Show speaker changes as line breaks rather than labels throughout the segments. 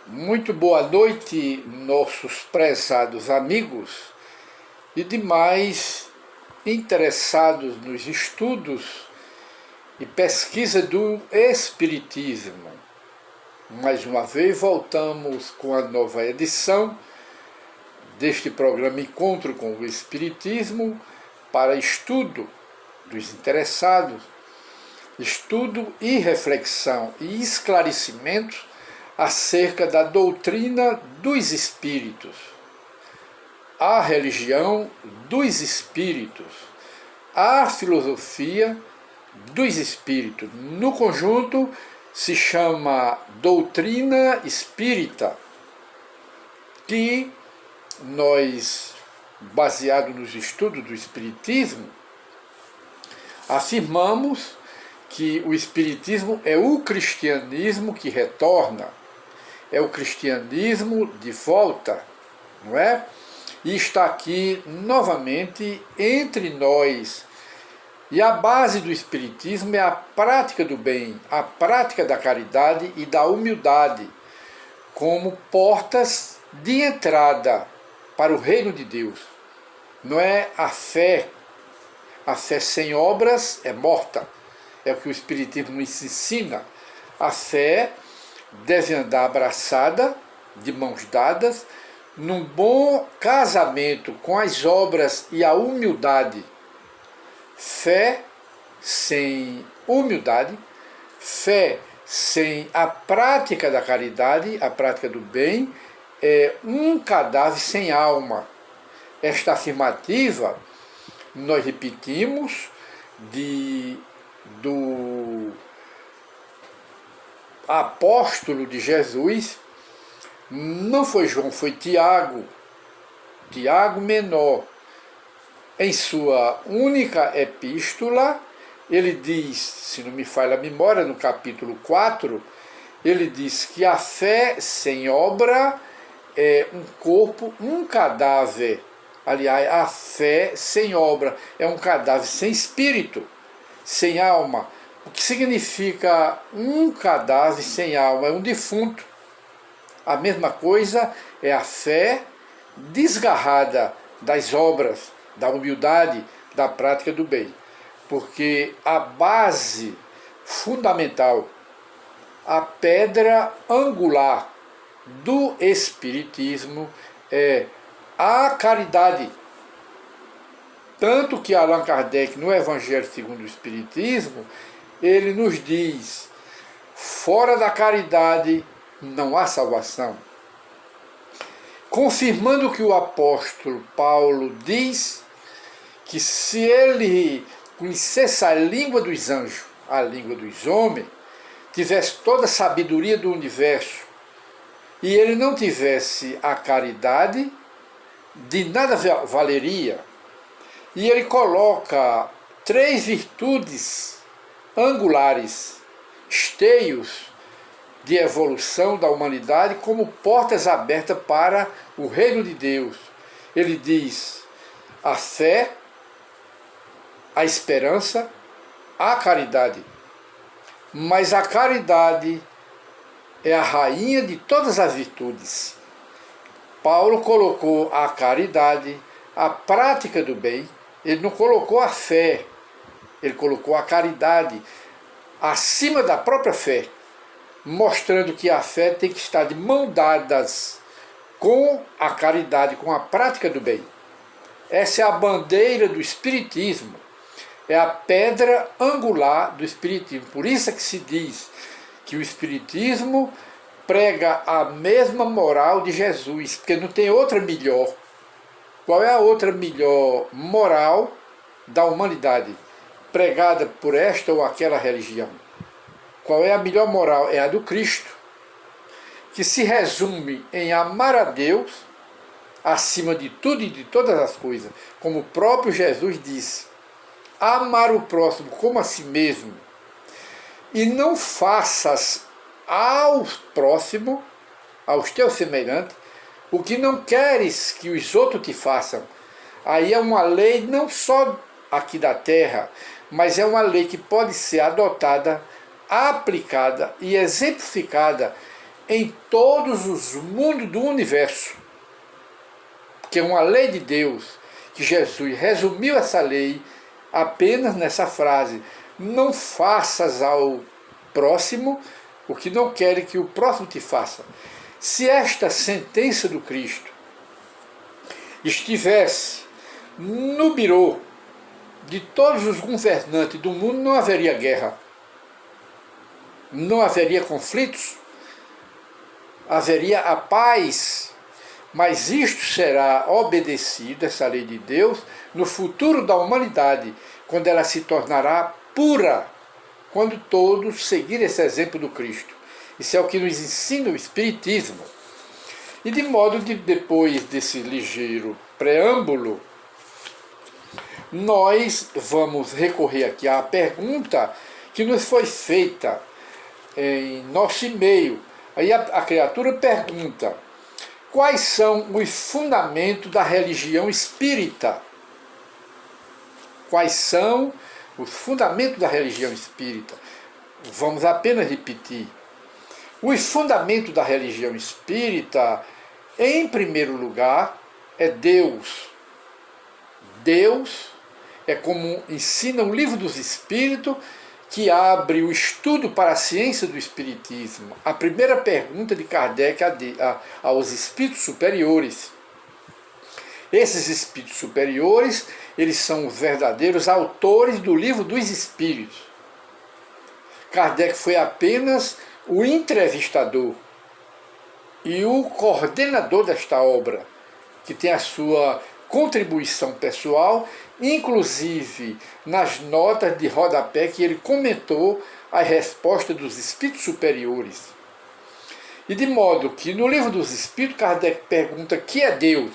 Muito boa noite, nossos prezados amigos e demais interessados nos estudos e pesquisa do Espiritismo. Mais uma vez voltamos com a nova edição deste programa Encontro com o Espiritismo para estudo dos interessados, estudo e reflexão e esclarecimento acerca da doutrina dos espíritos, a religião dos espíritos, a filosofia dos espíritos. No conjunto se chama doutrina espírita, que nós, baseado nos estudos do espiritismo, afirmamos que o espiritismo é o cristianismo que retorna, é o cristianismo de volta, não é? E está aqui novamente entre nós. E a base do espiritismo é a prática do bem, a prática da caridade e da humildade, como portas de entrada para o reino de Deus. Não é a fé sem obras é morta, é o que o espiritismo nos ensina. A fé deve andar abraçada, de mãos dadas, num bom casamento com as obras e a humildade. Fé sem humildade, fé sem a prática da caridade, a prática do bem, é um cadáver sem alma. Esta afirmativa nós repetimos do apóstolo de Jesus. Não foi João, foi Tiago Menor. Em sua única epístola, ele diz, se não me falha a memória, no capítulo 4, ele diz que a fé sem obra é um corpo, um cadáver. Aliás, a fé sem obra é um cadáver sem espírito, sem alma. O que significa um cadáver sem alma? É um defunto. A mesma coisa é a fé desgarrada das obras, da humildade, da prática do bem. Porque a base fundamental, a pedra angular do Espiritismo é a caridade. Tanto que Allan Kardec, no Evangelho segundo o Espiritismo, ele nos diz: fora da caridade não há salvação. Confirmando que o apóstolo Paulo diz que se ele conhecesse a língua dos anjos, a língua dos homens, tivesse toda a sabedoria do universo, e ele não tivesse a caridade, de nada valeria. E ele coloca 3 virtudes angulares, esteios de evolução da humanidade, como portas abertas para o reino de Deus. Ele diz: a fé, a esperança, a caridade. Mas a caridade é a rainha de todas as virtudes. Paulo colocou a caridade, a prática do bem. Ele não colocou a fé, ele colocou a caridade acima da própria fé, mostrando que a fé tem que estar de mãos dadas com a caridade, com a prática do bem. Essa é a bandeira do Espiritismo, é a pedra angular do Espiritismo. Por isso é que se diz que o Espiritismo prega a mesma moral de Jesus, porque não tem outra melhor. Qual é a outra melhor moral da humanidade, pregada por esta ou aquela religião? Qual é a melhor moral? É a do Cristo, que se resume em amar a Deus acima de tudo e de todas as coisas, como o próprio Jesus disse: amar o próximo como a si mesmo, e não faças ao próximo, aos teus semelhantes, o que não queres que os outros te façam. Aí é uma lei não só aqui da terra, mas é uma lei que pode ser adotada, aplicada e exemplificada em todos os mundos do universo. Que é uma lei de Deus, que Jesus resumiu essa lei apenas nessa frase: não faças ao próximo o que não quer que o próximo te faça. Se esta sentença do Cristo estivesse no birô de todos os governantes do mundo, não haveria guerra, não haveria conflitos, haveria a paz. Mas isto será obedecido, essa lei de Deus, no futuro da humanidade, quando ela se tornará pura, quando todos seguirem esse exemplo do Cristo. Isso é o que nos ensina o Espiritismo. E de modo que depois desse ligeiro preâmbulo, nós vamos recorrer aqui à pergunta que nos foi feita em nosso e-mail. Aí a criatura pergunta: quais são os fundamentos da religião espírita? Quais são os fundamentos da religião espírita? Vamos apenas repetir. Os fundamentos da religião espírita, em primeiro lugar, é Deus. Deus é como ensina o Livro dos Espíritos, que abre o estudo para a ciência do Espiritismo. A primeira pergunta de Kardec aos espíritos superiores. Esses espíritos superiores, eles são os verdadeiros autores do Livro dos Espíritos. Kardec foi apenas o entrevistador e o coordenador desta obra, que tem a sua contribuição pessoal, inclusive nas notas de rodapé que ele comentou a resposta dos espíritos superiores. E de modo que no Livro dos Espíritos, Kardec pergunta: que é Deus?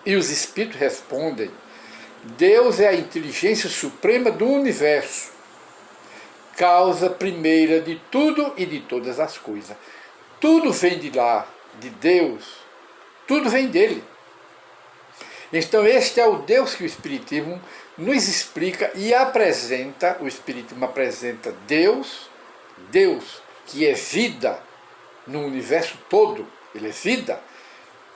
E os espíritos respondem: Deus é a inteligência suprema do universo, causa primeira de tudo e de todas as coisas. Tudo vem de lá, de Deus, tudo vem dele. Então este é o Deus que o Espiritismo nos explica e apresenta. O Espiritismo apresenta Deus, Deus que é vida no universo todo, ele é vida.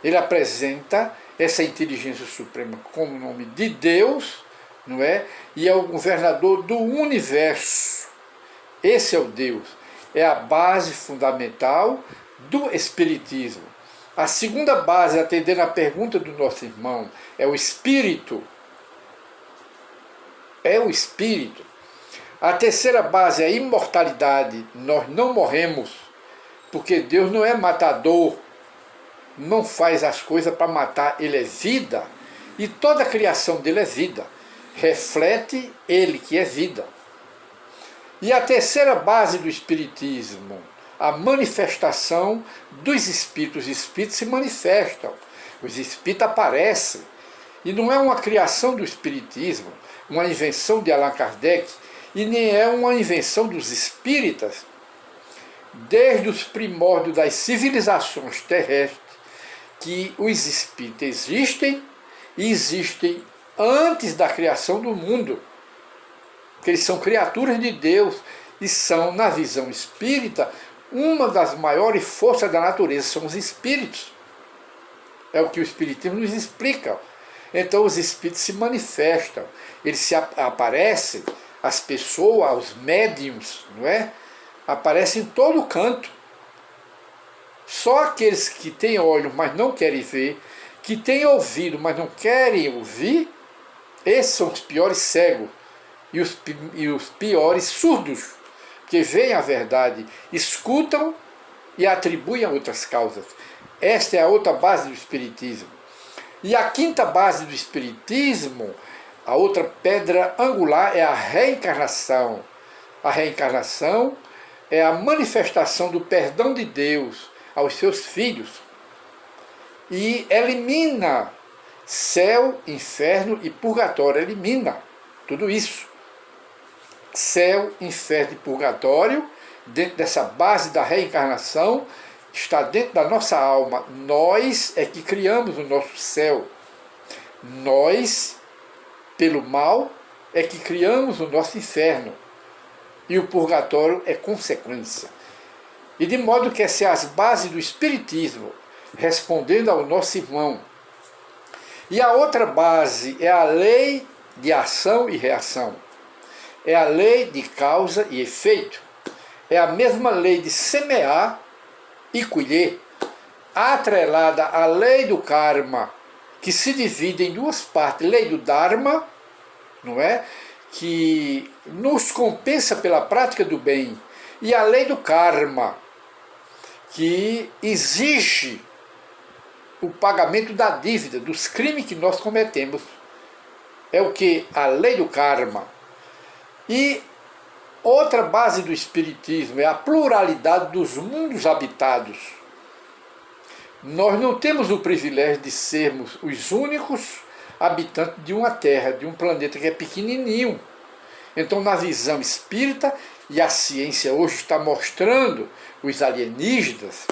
Ele apresenta essa inteligência suprema como nome de Deus, não é? E é o governador do universo. Esse é o Deus, é a base fundamental do Espiritismo. A segunda base, atendendo à pergunta do nosso irmão, é o Espírito. É o Espírito. A terceira base é a imortalidade. Nós não morremos, porque Deus não é matador, não faz as coisas para matar, ele é vida. E toda a criação dele é vida. Reflete ele que é vida. E a terceira base do Espiritismo, a manifestação dos espíritos. Os espíritos se manifestam, os espíritos aparecem. E não é uma criação do Espiritismo, uma invenção de Allan Kardec, e nem é uma invenção dos espíritas. Desde os primórdios das civilizações terrestres, que os espíritos existem, e existem antes da criação do mundo. Porque eles são criaturas de Deus e são, na visão espírita, uma das maiores forças da natureza, são os espíritos. É o que o Espiritismo nos explica. Então os espíritos se manifestam, eles se aparecem, as pessoas, os médiums, não é? Aparecem em todo canto. Só aqueles que têm olhos, mas não querem ver, que têm ouvido, mas não querem ouvir, esses são os piores cegos e os piores surdos, que veem a verdade, escutam e atribuem a outras causas. Esta é a outra base do Espiritismo. E a quinta base do Espiritismo, a outra pedra angular, é a reencarnação. A reencarnação é a manifestação do perdão de Deus aos seus filhos e elimina céu, inferno e purgatório, elimina tudo isso. Céu, inferno e purgatório, dentro dessa base da reencarnação, está dentro da nossa alma. Nós é que criamos o nosso céu. Nós, pelo mal, é que criamos o nosso inferno. E o purgatório é consequência. E de modo que essa é as bases do Espiritismo, respondendo ao nosso irmão. E a outra base é a lei de ação e reação. É a lei de causa e efeito. É a mesma lei de semear e colher, atrelada à lei do karma, que se divide em duas partes. Lei do Dharma, não é? Que nos compensa pela prática do bem, e a lei do karma, que exige o pagamento da dívida, dos crimes que nós cometemos. É o que? A lei do karma. E outra base do Espiritismo é a pluralidade dos mundos habitados. Nós não temos o privilégio de sermos os únicos habitantes de uma Terra, de um planeta que é pequenininho. Então, na visão espírita, e a ciência hoje está mostrando os alienígenas,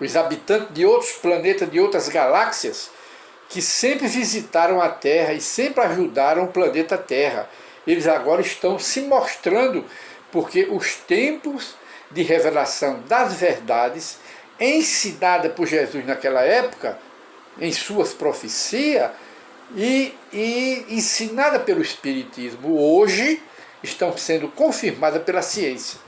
os habitantes de outros planetas, de outras galáxias, que sempre visitaram a Terra e sempre ajudaram o planeta Terra. Eles agora estão se mostrando, porque os tempos de revelação das verdades, ensinada por Jesus naquela época, em suas profecias, e ensinada pelo Espiritismo, hoje estão sendo confirmadas pela ciência.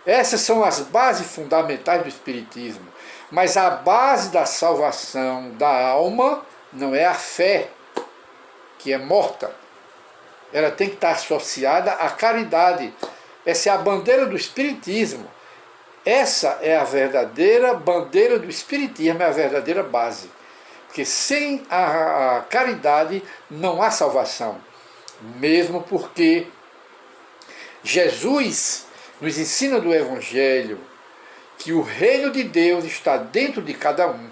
Essas são as bases fundamentais do Espiritismo. Mas a base da salvação da alma não é a fé, que é morta. Ela tem que estar associada à caridade. Essa é a bandeira do Espiritismo. Essa é a verdadeira bandeira do Espiritismo, é a verdadeira base. Porque sem a caridade não há salvação. Mesmo porque Jesus nos ensina do Evangelho que o reino de Deus está dentro de cada um.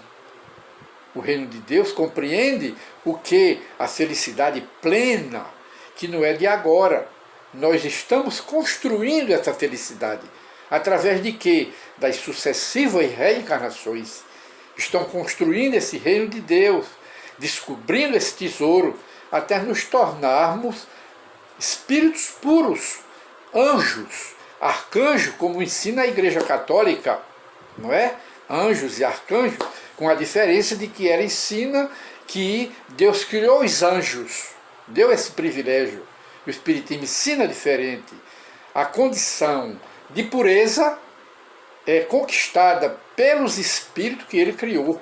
O reino de Deus compreende o que? A felicidade plena, que não é de agora. Nós estamos construindo essa felicidade. Através de quê? Das sucessivas reencarnações. Estão construindo esse reino de Deus, descobrindo esse tesouro, até nos tornarmos espíritos puros, anjos, arcanjos, como ensina a Igreja Católica, não é? Anjos e arcanjos, com a diferença de que ela ensina que Deus criou os anjos, deu esse privilégio. O Espiritismo ensina diferente. A condição de pureza é conquistada pelos espíritos que ele criou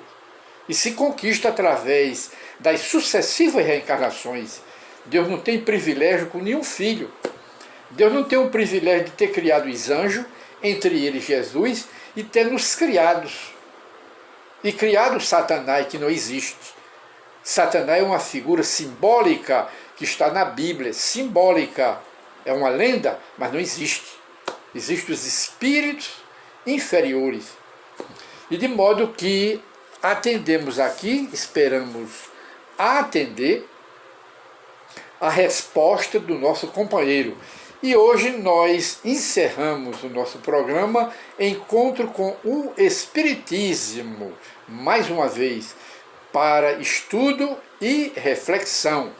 e se conquista através das sucessivas reencarnações. Deus não tem privilégio com nenhum filho. Deus não tem o privilégio de ter criado os anjos, entre eles Jesus, e ter nos criados. E criado Satanás, que não existe. Satanás é uma figura simbólica que está na Bíblia, simbólica. É uma lenda, mas não existe. Existem os espíritos inferiores. E de modo que atendemos aqui, esperamos atender a resposta do nosso companheiro. E hoje nós encerramos o nosso programa Encontro com o Espiritismo, mais uma vez, para estudo e reflexão.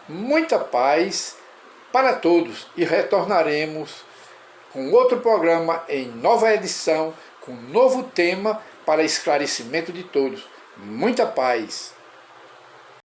Muita paz para todos e retornaremos com outro programa em nova edição, com novo tema para esclarecimento de todos. Muita paz.